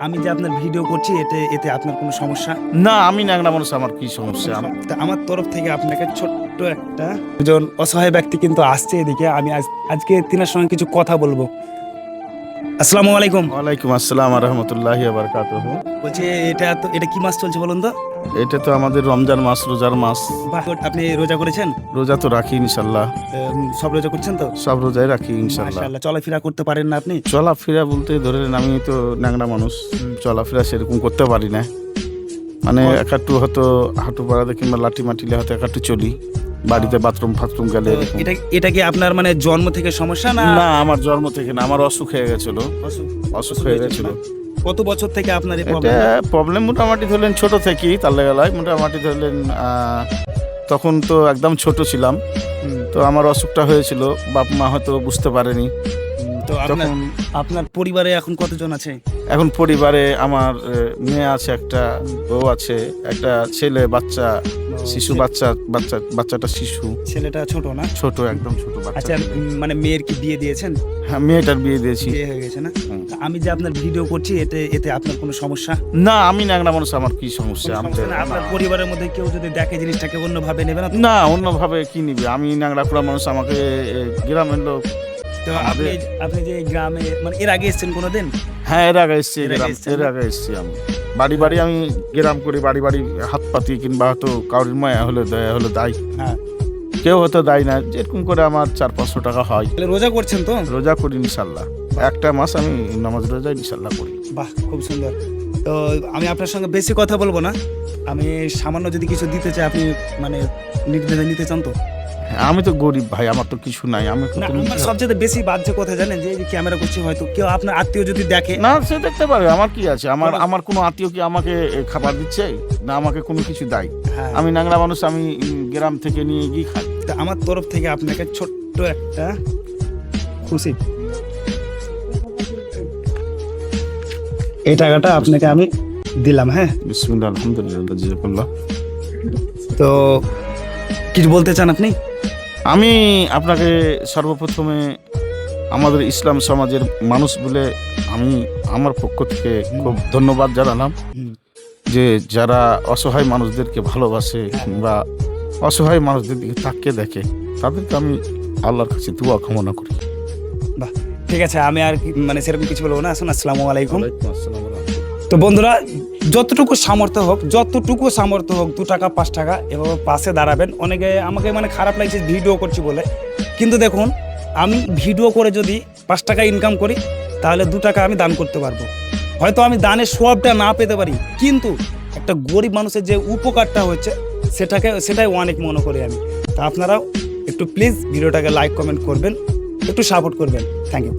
আমি যে আপনার ভিডিও করছি এতে এতে আপনার কোনো সমস্যা? না, আমি ন্যাংরা মানুষ, আমার কি সমস্যা? তা আমার তরফ থেকে আপনাকে ছোট্ট একটা একজন অসহায় ব্যক্তি কিন্তু আসছে এদিকে। আমি আজকে তিনার সঙ্গে কিছু কথা বলবো। আসসালামু আলাইকুম। ওয়ালাইকুম আসসালাম রহমতুল্লাহি বারাকাতুহু। বলছি এটা কি মাস চলছে বলুন তো? এটা তো আমাদের রমজান মাস, রোজার মাস। বাহ, আপনি রোজা করেছেন? রোজা তো রাখি ইনশাল্লাহ, সব রোজা করছেন তো? সব রোজাই রাখি ইনশাল্লাহ। মাশাআল্লাহ। চলাফেরা করতে পারেন না আপনি? চলাফেরা বলতে ধরেন আমি তো ন্যাংরা মানুষ, চলাফেরা সেরকম করতে পারি না। মানে একাট্টু হয়তো হাঁটু পাড়াতে কিংবা লাঠি মাটিলে হয়তো একাট্টু চলি, বাড়িতে বাথরুম ফাথরুম গেলে তো এরকম। এটা কি আপনার মানে জন্ম থেকে সমস্যা না? না, আমার জন্ম থেকে না, আমার অসুখ হয়ে গেছিল। অসুখ হয়ে গেছিল। কত বছর থেকে আপনার এই এটা প্রবলেম? প্রবলেম মোটামুটি ধরলেন ছোট থেকেই, তার লেগালায় মোটামুটি ধরলেন তখন তো একদম ছোট ছিলাম, তো আমার অসুখটা হয়েছিল। বাপ মা হয়তো বুঝতে পারেনি। তো আপনার পরিবারে এখন কতজন আছে? এখন পরিবারে আমার মেয়ে আছে, একটা বউ আছে, একটা ছেলে, বাচ্চা, শিশু বাচ্চাটা শিশু। ছেলেটা ছোট না? ছোট, একদম ছোট বাচ্চা। আচ্ছা, মানে মেয়ের কি বিয়ে দিয়েছেন? হ্যাঁ, মেয়েটার বিয়ে দিয়েছি। বিয়ে হয়ে গেছে না? তা আমি যে আপনার ভিডিও করছি এতে আপনার কোনো সমস্যা? না, আমি ন্যাংরা মানুষ, আমার কি সমস্যা? সমস্যা না? আপনার পরিবারের মধ্যে কেউ যদি দেখে জিনিসটাকে অন্যভাবে নেবে না তো? না, অন্যভাবে কি নিবে? আমি ন্যাংরা কুড়া মানুষ, আমাকে গ্রামের লোক। তো আপনি যে এই গ্রামে মানে এর আগে এসেছেন কোনোদিন? হ্যাঁ, এর আগে এসছি, এর আগে এসছেন এর না? আগে এসছি আমি। বাড়ি আমি গ্রাম করি, বাড়ি হাত পাতি কিংবা হয়তো কাউরির মায়া হলে দয়া হলে দায়, হ্যাঁ। কেউ হয়তো দায় না। যেরকম করে আমার 400-500 টাকা হয়। তাহলে রোজা করছেন তো? রোজা করি ইনশাল্লাহ, একটা মাস আমি নামাজ রোজা ইনশাল্লাহ করি। বাহ, খুব সুন্দর। তো আমি আপনার সঙ্গে বেশি কথা বলবো না। আমি সামান্য যদি কিছু দিতে চাই আপনি মানে নির্দ্বিধায় নিতে চান তো? হ্যাঁ, আমি তো গরিব ভাই, আমার তো কিছু নাই। আমি না, আমার সবচেয়ে বেশি বাজে কথা জানেন যে এই যে ক্যামেরা করছি, হয়তো কেউ আপনার আত্মীয় যদি দেখে। না, সে দেখতে পারে, আমার কি আছে? আমার কোনো আত্মীয় কি আমাকে খাবার দিচ্ছে? না, আমাকে কোনো কিছু দেয়? হ্যাঁ। আমি ন্যাংরা মানুষ, আমি গ্রাম থেকে নিয়ে গিয়ে খাই। তা আমার তরফ থেকে আপনাকে ছোট্ট একটা খুশি, এই টাকাটা আপনাকে আমি দিলাম। হ্যাঁ, বিসমিল্লাহ, আলহামদুলিল্লাহ, জাযাকাল্লাহ। তো কিছু বলতে চান আপনি? আমি আপনাকে সর্বপ্রথমে আমাদের ইসলাম সমাজের মানুষ বলে আমি আমার পক্ষ থেকে খুব ধন্যবাদ জানালাম, যে যারা অসহায় মানুষদেরকে ভালোবাসে বা অসহায় মানুষদের দিকে তাকিয়ে দেখে, তাদেরকে আমি আল্লাহর কাছে দুয়া কামনা করি। বাহ, ঠিক আছে, আমি আর মানে সেরকম কিছু বলবো না। আসুন, আসসালামু আলাইকুম। তো বন্ধুরা, যতটুকু সামর্থ্য হোক 2 টাকা 5 টাকা এভাবে পাশে দাঁড়াবেন। অনেকে আমাকে মানে খারাপ লাগছে ভিডিও করছি বলে, কিন্তু দেখুন আমি ভিডিও করে যদি 5 টাকা ইনকাম করি তাহলে 2 টাকা আমি দান করতে পারবো। হয়তো আমি দানের সবটা না পেতে পারি, কিন্তু একটা গরিব মানুষের যে উপকারটা হচ্ছে সেটাই অনেক মনে করি আমি। তা আপনারাও একটু প্লিজ ভিডিওটাকে লাইক কমেন্ট করবেন, একটু সাপোর্ট করবেন। Thank you.